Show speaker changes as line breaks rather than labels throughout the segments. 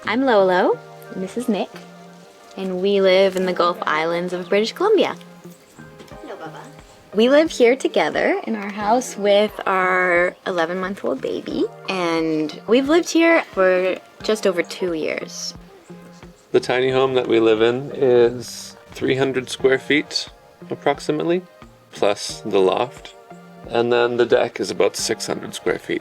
I'm Lolo, and this is Nick, and we live in the Gulf Islands of British Columbia. Hello, Baba. We live here together in our house with our 11-month-old baby, and we've lived here for just over 2 years.
The tiny home that we live in is 300 square feet, approximately, plus the loft, and then the deck is about 600 square feet.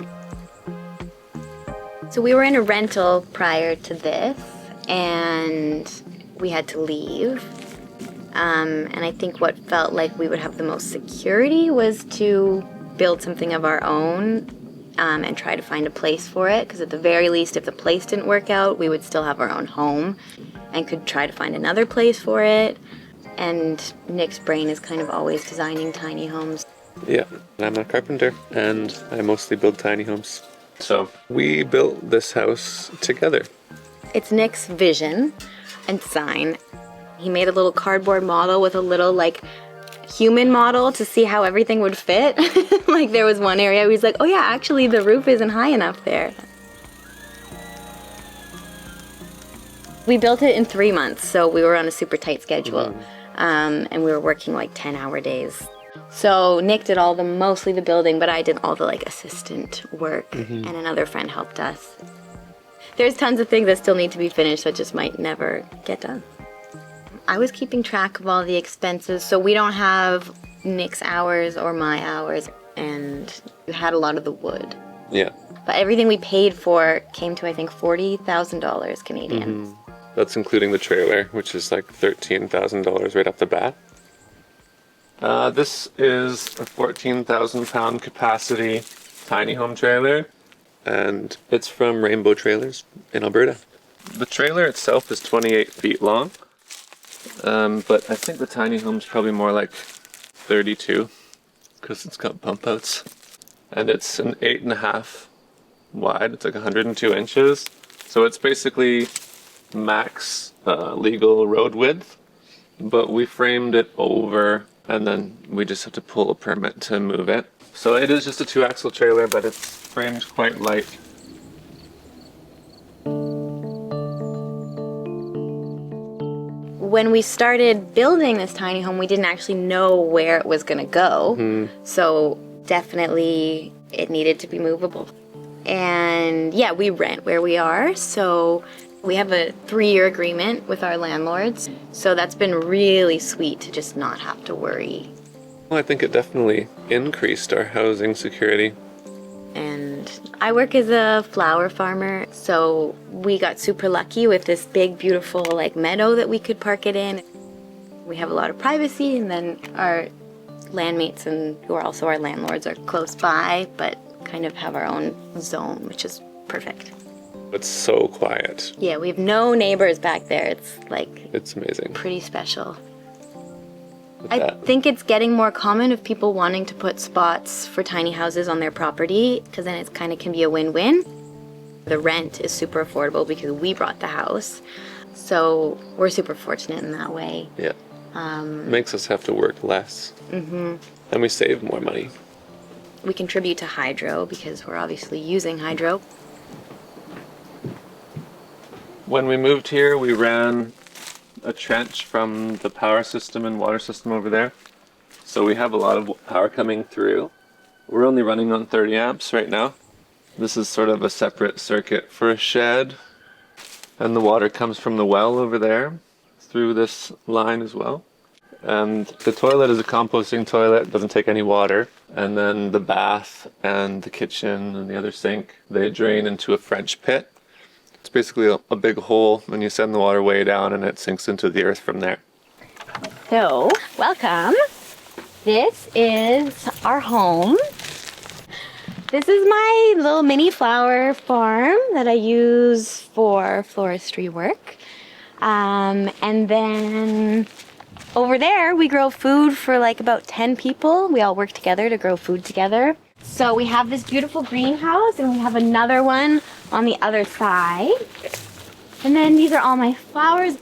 So we were in a rental prior to this, and we had to leave. And I think what felt like we would have the most security was to build something of our own and try to find a place for it, because at the very least, if the place didn't work out, we would still have our own home and could try to find another place for it. And Nick's brain is kind of always designing tiny homes.
Yeah, I'm a carpenter, and I mostly build tiny homes. So we built this house together.
It's Nick's vision and design. He made a little cardboard model with a little human model to see how everything would fit. Like there was one area where he's like, oh yeah, actually the roof isn't high enough there. We built it in 3 months, so we were on a super tight schedule. And we were working 10-hour days. So Nick did mostly the building, but I did all the assistant work, and another friend helped us. There's tons of things that still need to be finished that just might never get done. I was keeping track of all the expenses, so we don't have Nick's hours or my hours, and we had a lot of the wood.
Yeah.
But everything we paid for came to, I think, $40,000 Canadian.
That's including the trailer, which is $13,000 right off the bat. This is a 14,000 pound capacity tiny home trailer, and it's from Rainbow Trailers in Alberta. The trailer itself is 28 feet long, but I think the tiny home's probably more like 32 because it's got bump outs. And it's an 8.5 wide, it's 102 inches. So it's basically max legal road width, but we framed it over and then we just have to pull a permit to move it. So it is just a 2-axle trailer, but it's framed quite light.
When we started building this tiny home, we didn't actually know where it was going to go. So definitely it needed to be movable. And yeah, we rent where we are, so we have a 3-year agreement with our landlords, so that's been really sweet to just not have to worry.
Well, I think it definitely increased our housing security.
And I work as a flower farmer, so we got super lucky with this big, beautiful meadow that we could park it in. We have a lot of privacy, and then our landmates, and who are also our landlords, are close by, but kind of have our own zone, which is perfect.
It's so quiet.
Yeah, we have no neighbors back there.
It's amazing.
Pretty special. I think it's getting more common of people wanting to put spots for tiny houses on their property, because then it kind of can be a win-win. The rent is super affordable because we bought the house, so we're super fortunate in that way.
Yeah. Makes us have to work less. And we save more money.
We contribute to hydro because we're obviously using hydro.
When we moved here, we ran a trench from the power system and water system over there. So we have a lot of power coming through. We're only running on 30 amps right now. This is sort of a separate circuit for a shed. And the water comes from the well over there through this line as well. And the toilet is a composting toilet, doesn't take any water. And then the bath and the kitchen and the other sink, they drain into a French pit. It's basically a big hole, and you send the water way down and it sinks into the earth from there.
So, welcome. This is our home. This is my little mini flower farm that I use for floristry work. And then over there, we grow food for about 10 people. We all work together to grow food together. So we have this beautiful greenhouse, and we have another one on the other side. And then these are all my flowers,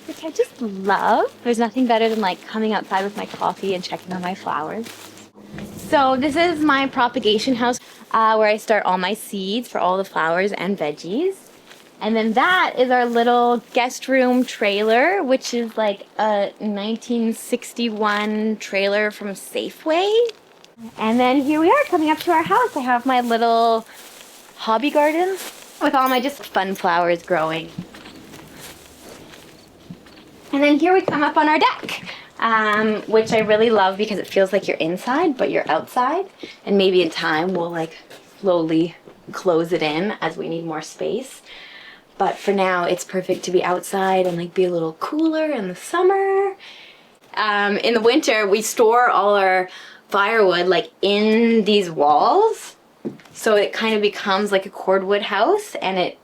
which I just love. There's nothing better than coming outside with my coffee and checking on my flowers. So this is my propagation house where I start all my seeds for all the flowers and veggies. And then that is our little guest room trailer, which is like a 1961 trailer from Safeway. And then here we are coming up to our house. I have my little hobby garden with all my just fun flowers growing. And then here we come up on our deck, which I really love because it feels like you're inside, but you're outside. And maybe in time we'll like slowly close it in as we need more space. But for now, it's perfect to be outside and like be a little cooler in the summer. In the winter, we store all our firewood like in these walls. So it kind of becomes like a cordwood house, and it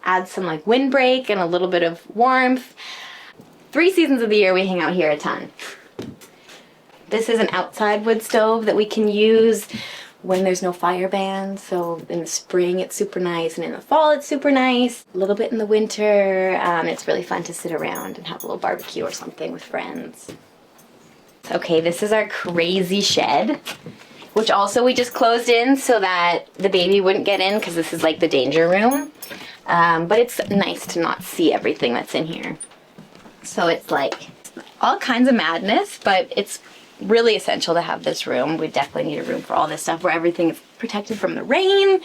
adds some like windbreak and a little bit of warmth. 3 seasons of the year we hang out here a ton. This is an outside wood stove that we can use when there's no fire ban. So in the spring it's super nice, and in the fall it's super nice. A little bit in the winter, it's really fun to sit around and have a little barbecue or something with friends. Okay, this is our crazy shed, which also we just closed in so that the baby wouldn't get in, because this is like the danger room. But it's nice to not see everything that's in here. So it's like all kinds of madness, but it's really essential to have this room. We definitely need a room for all this stuff where everything is protected from the rain.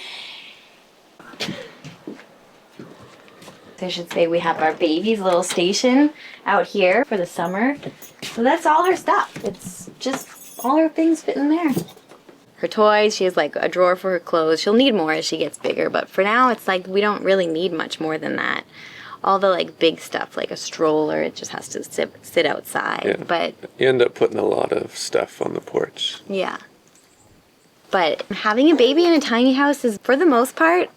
I should say we have our baby's little station out here for the summer. So that's all her stuff. It's just all her things fit in there. Her toys, she has like a drawer for her clothes. She'll need more as she gets bigger, but for now it's like we don't really need much more than that. All the like big stuff, like a stroller, it just has to sit outside.
Yeah.
But
you end up putting a lot of stuff on the porch.
Yeah. But having a baby in a tiny house is, for the most part,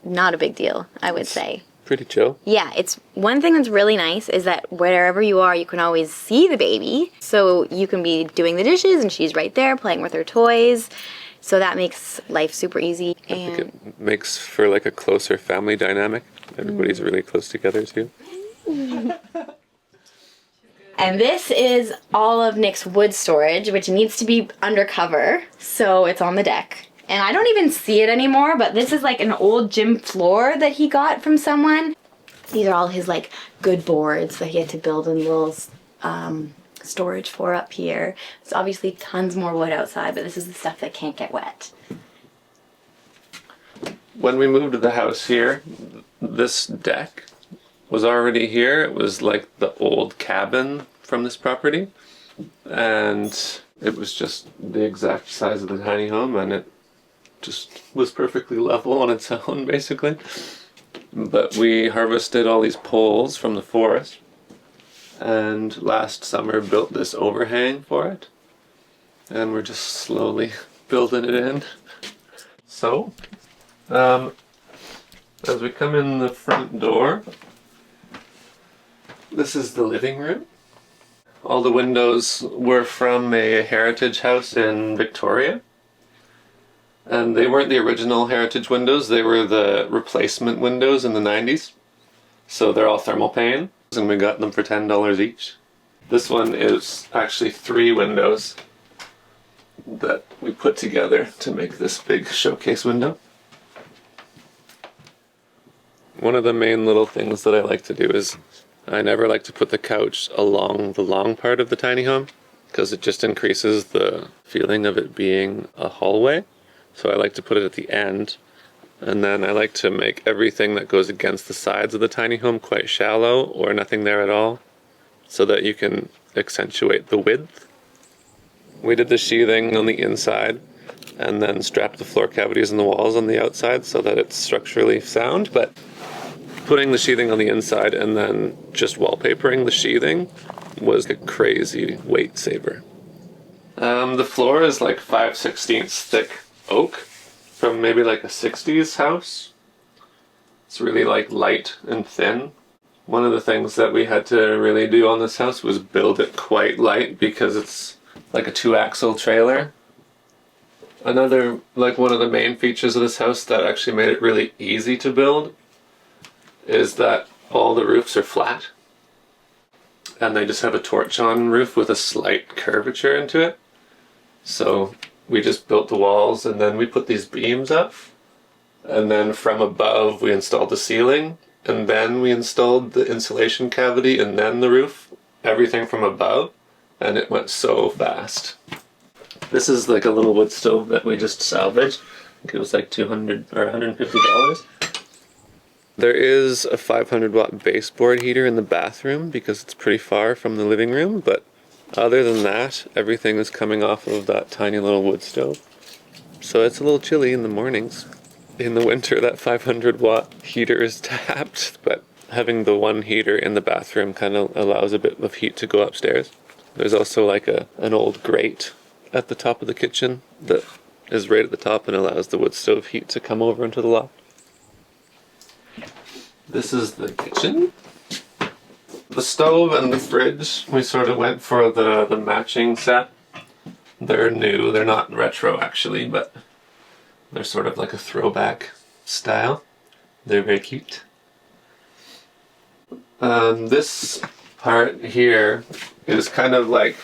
not a big deal, I would say.
Pretty chill.
Yeah, it's one thing that's really nice is that wherever you are, you can always see the baby. So you can be doing the dishes and she's right there playing with her toys. So that makes life super easy.
I think it makes for like a closer family dynamic. Everybody's really close together too.
And this is all of Nick's wood storage, which needs to be undercover, so it's on the deck. And I don't even see it anymore, but this is like an old gym floor that he got from someone. These are all his like good boards that he had to build a little storage for up here. There's obviously tons more wood outside, but this is the stuff that can't get wet.
When we moved to the house here, this deck was already here. It was like the old cabin from this property, and it was just the exact size of the tiny home, and it just was perfectly level on its own, basically. But we harvested all these poles from the forest, and last summer built this overhang for it, and we're just slowly building it in. So as we come in the front door, this is the living room. All the windows were from a heritage house in Victoria. And they weren't the original heritage windows, they were the replacement windows in the 90s. So they're all thermal pane, and we got them for $10 each. This one is actually 3 windows that we put together to make this big showcase window. One of the main little things that I like to do is I never like to put the couch along the long part of the tiny home, because it just increases the feeling of it being a hallway. So I like to put it at the end, and then I like to make everything that goes against the sides of the tiny home quite shallow or nothing there at all, so that you can accentuate the width. We did the sheathing on the inside and then strapped the floor cavities in the walls on the outside so that it's structurally sound, but putting the sheathing on the inside and then just wallpapering the sheathing was a crazy weight saver. The floor is like 5/16 thick oak from maybe like a 60s house. It's really like light and thin. One of the things that we had to really do on this house was build it quite light because it's like a 2-axle trailer. Another, like one of the main features of this house that actually made it really easy to build is that all the roofs are flat. And they just have a torch-on roof with a slight curvature into it. So we just built the walls and then we put these beams up. And then from above we installed the ceiling. and then we installed the insulation cavity and then the roof, everything from above, and it went so fast. This is like a little wood stove that we just salvaged. I think it was like $200 or $150. There is a 500 watt baseboard heater in the bathroom because it's pretty far from the living room, but other than that, everything is coming off of that tiny little wood stove. So it's a little chilly in the mornings. In the winter, that 500 watt heater is tapped, but having the one heater in the bathroom kind of allows a bit of heat to go upstairs. There's also like an old grate at the top of the kitchen that is right at the top and allows the wood stove heat to come over into the loft. This is the kitchen. The stove and the fridge, we sort of went for the matching set. They're new, they're not retro actually, but they're sort of like a throwback style. They're very cute. This part here is kind of like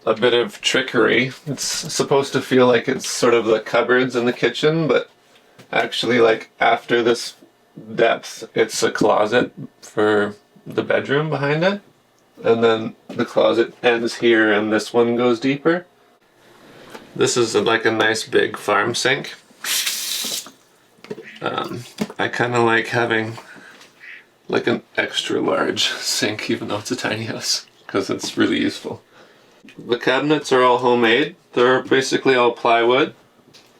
a bit of trickery. It's supposed to feel like it's sort of the cupboards in the kitchen, but actually like after this depth, it's a closet for the bedroom behind it. And then the closet ends here and this one goes deeper. This is like a nice big farm sink. I kind of like having like an extra large sink even though it's a tiny house because it's really useful. The cabinets are all homemade. They're basically all plywood.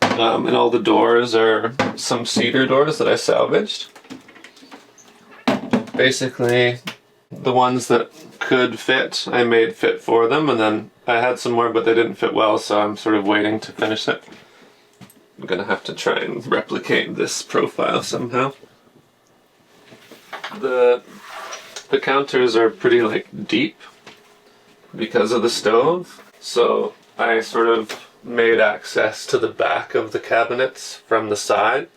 And all the doors are some cedar doors that I salvaged. Basically, the ones that could fit, I made fit for them, and then I had some more but they didn't fit well, so I'm sort of waiting to finish it. I'm gonna have to try and replicate this profile somehow. The counters are pretty like deep because of the stove, so I sort of made access to the back of the cabinets from the side.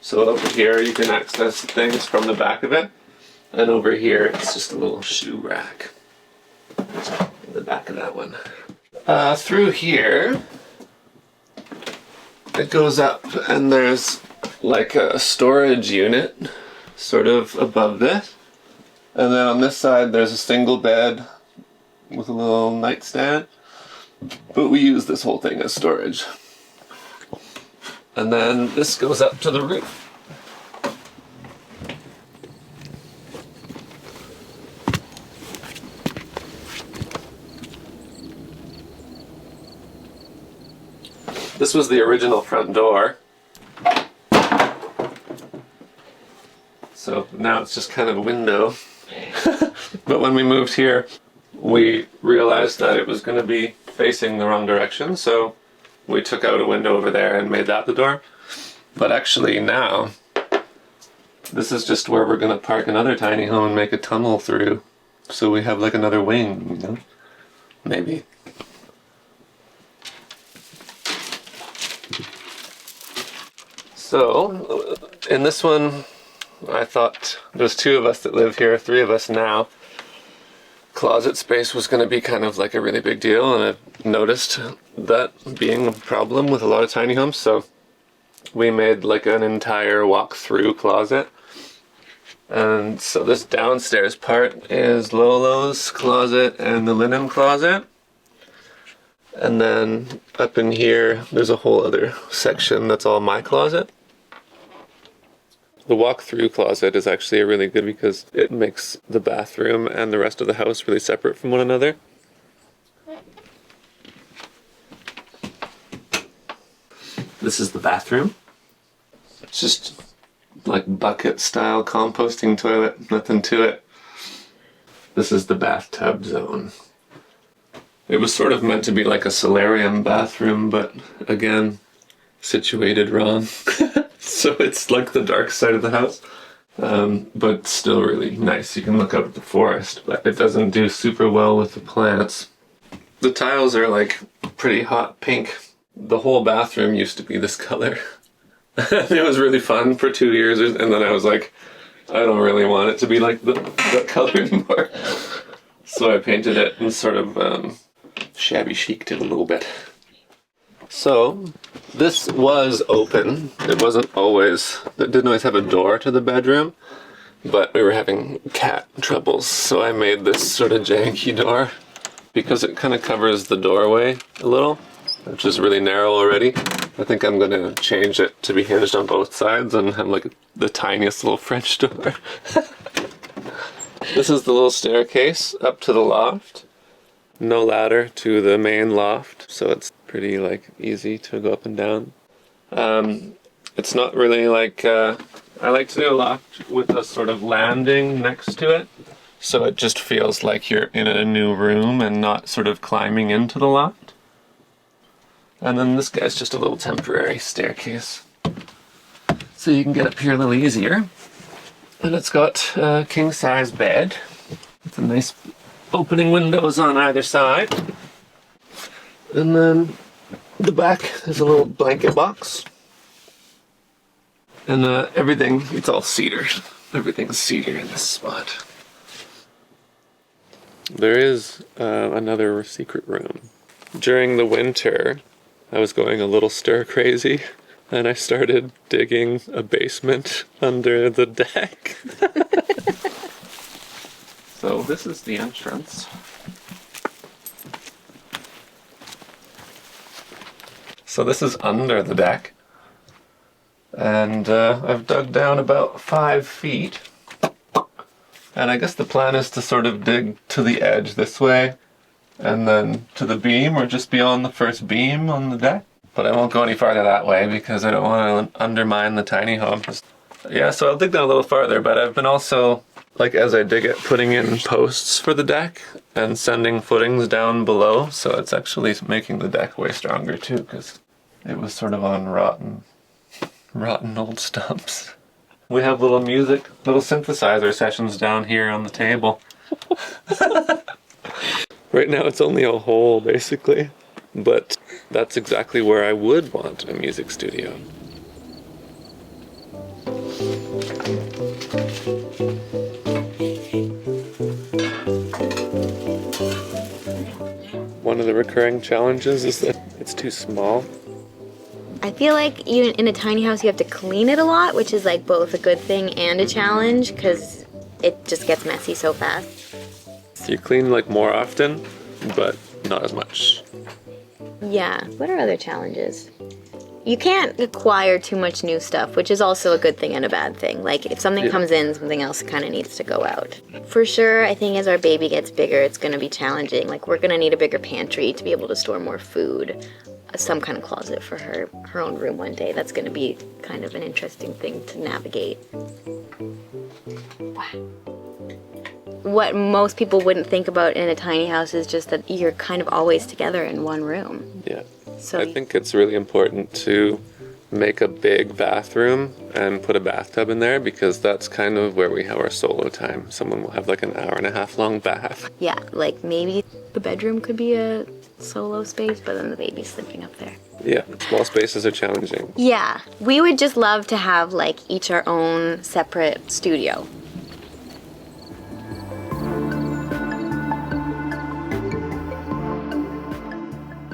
So over here you can access things from the back of it, and over here it's just a little shoe rack in the back of that one. Through here it goes up and there's like a storage unit sort of above this, and then on this side there's a single bed with a little nightstand. But we use this whole thing as storage. And then this goes up to the roof. This was the original front door. So now it's just kind of a window. But when we moved here, we realized that it was going to be facing the wrong direction, so we took out a window over there and made that the door. But actually now, this is just where we're going to park another tiny home and make a tunnel through. So we have like another wing, you know? Maybe. So, in this one, I thought there's 2 of us that live here, 3 of us now. Closet space was going to be kind of like a really big deal, and I've noticed that being a problem with a lot of tiny homes, so we made like an entire walk-through closet. And so this downstairs part is Lolo's closet and the linen closet. And then up in here, there's a whole other section that's all my closet. The walk-through closet is actually really good because it makes the bathroom and the rest of the house really separate from one another. This is the bathroom. It's just like bucket style composting toilet, nothing to it. This is the bathtub zone. It was sort of meant to be like a solarium bathroom, but again, situated wrong. So it's like the dark side of the house, but still really nice. You can look up at the forest, but it doesn't do super well with the plants. The tiles are like pretty hot pink. The whole bathroom used to be this color. It was really fun for 2 years, and then I was like, I don't really want it to be like that color anymore. So I painted it and sort of shabby chic'd it a little bit. So this was open. It didn't always have a door to the bedroom, but we were having cat troubles, so I made this sort of janky door because it kind of covers the doorway a little, which is really narrow already. I think I'm going to change it to be hinged on both sides and have like the tiniest little French door. This is the little staircase up to the loft. No ladder to the main loft, so it's pretty like easy to go up and down. It's not really like, I like to do a loft with a sort of landing next to it, so it just feels like you're in a new room and not sort of climbing into the loft. And then this guy's just a little temporary staircase, so you can get up here a little easier. And it's got a king-size bed with a nice opening windows on either side. And then the back is a little blanket box. And everything, it's all cedar. Everything's cedar in this spot. There is another secret room. During the winter, I was going a little stir crazy, and I started digging a basement under the deck. So this is the entrance. So this is under the deck. And I've dug down about 5 feet. And I guess the plan is to sort of dig to the edge this way, and then to the beam, or just beyond the first beam on the deck. But I won't go any farther that way because I don't want to undermine the tiny home. Yeah, so I'll dig down a little farther, but I've been also, like as I dig it, putting in posts for the deck and sending footings down below, so it's actually making the deck way stronger too, because it was sort of on rotten old stumps. We have little synthesizer sessions down here on the table. Right now it's only a hole, basically, but that's exactly where I would want a music studio. One of the recurring challenges is that it's too small.
I feel like even in a tiny house, you have to clean it a lot, which is like both a good thing and a challenge because it just gets messy so fast.
You clean like more often, but not as much.
Yeah. What are other challenges? You can't acquire too much new stuff, which is also a good thing and a bad thing. Like if something comes in, something else kind of needs to go out. For sure, I think as our baby gets bigger, it's going to be challenging. Like we're going to need a bigger pantry to be able to store more food. Some kind of closet for her own room one day. That's going to be kind of an interesting thing to navigate. What most people wouldn't think about in a tiny house is just that you're kind of always together in one room.
Yeah.
So
I think it's really important to make a big bathroom and put a bathtub in there, because that's kind of where we have our solo time. Someone will have like an hour and a half long bath.
Yeah, like maybe the bedroom could be a solo space, but then the baby's sleeping up there.
Yeah, small spaces are challenging.
Yeah, we would just love to have like each our own separate studio.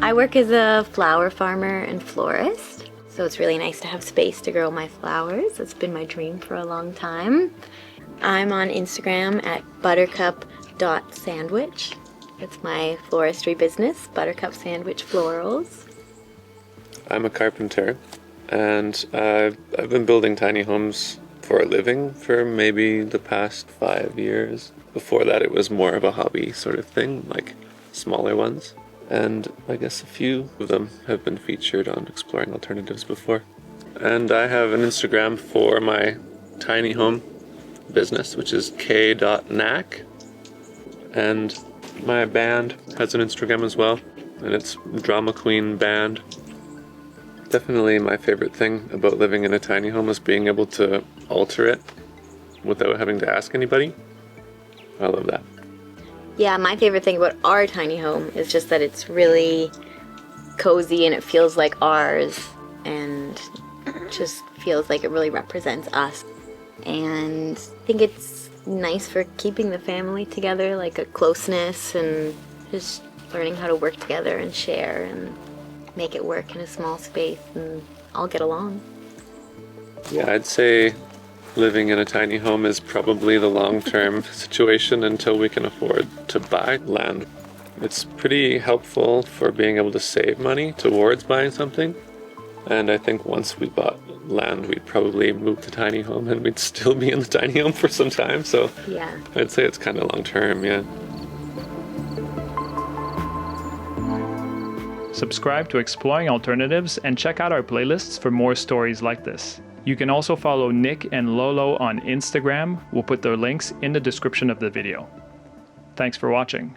I work as a flower farmer and florist, so it's really nice to have space to grow my flowers. It's been my dream for a long time. I'm on Instagram at buttercup.sandwich. It's my floristry business, Buttercup Sandwich Florals.
I'm a carpenter, and I've been building tiny homes for a living for maybe the past 5 years. Before that, it was more of a hobby sort of thing, like smaller ones. And I guess a few of them have been featured on Exploring Alternatives before. And I have an Instagram for my tiny home business, which is K.Knack. And my band has an Instagram as well, and it's Drama Queen Band. Definitely my favorite thing about living in a tiny home is being able to alter it without having to ask anybody. I love that.
Yeah, my favorite thing about our tiny home is just that it's really cozy and it feels like ours and just feels like it really represents us. And I think it's nice for keeping the family together, like a closeness and just learning how to work together and share and make it work in a small space and all get along.
Yeah, I'd say living in a tiny home is probably the long-term situation until we can afford to buy land. It's pretty helpful for being able to save money towards buying something. And I think once we bought land, we'd probably move to tiny home and we'd still be in the tiny home for some time. So
Yeah.
I'd say it's kind of long-term, yeah.
Subscribe to Exploring Alternatives and check out our playlists for more stories like this. You can also follow Nick and Lolo on Instagram. We'll put their links in the description of the video. Thanks for watching.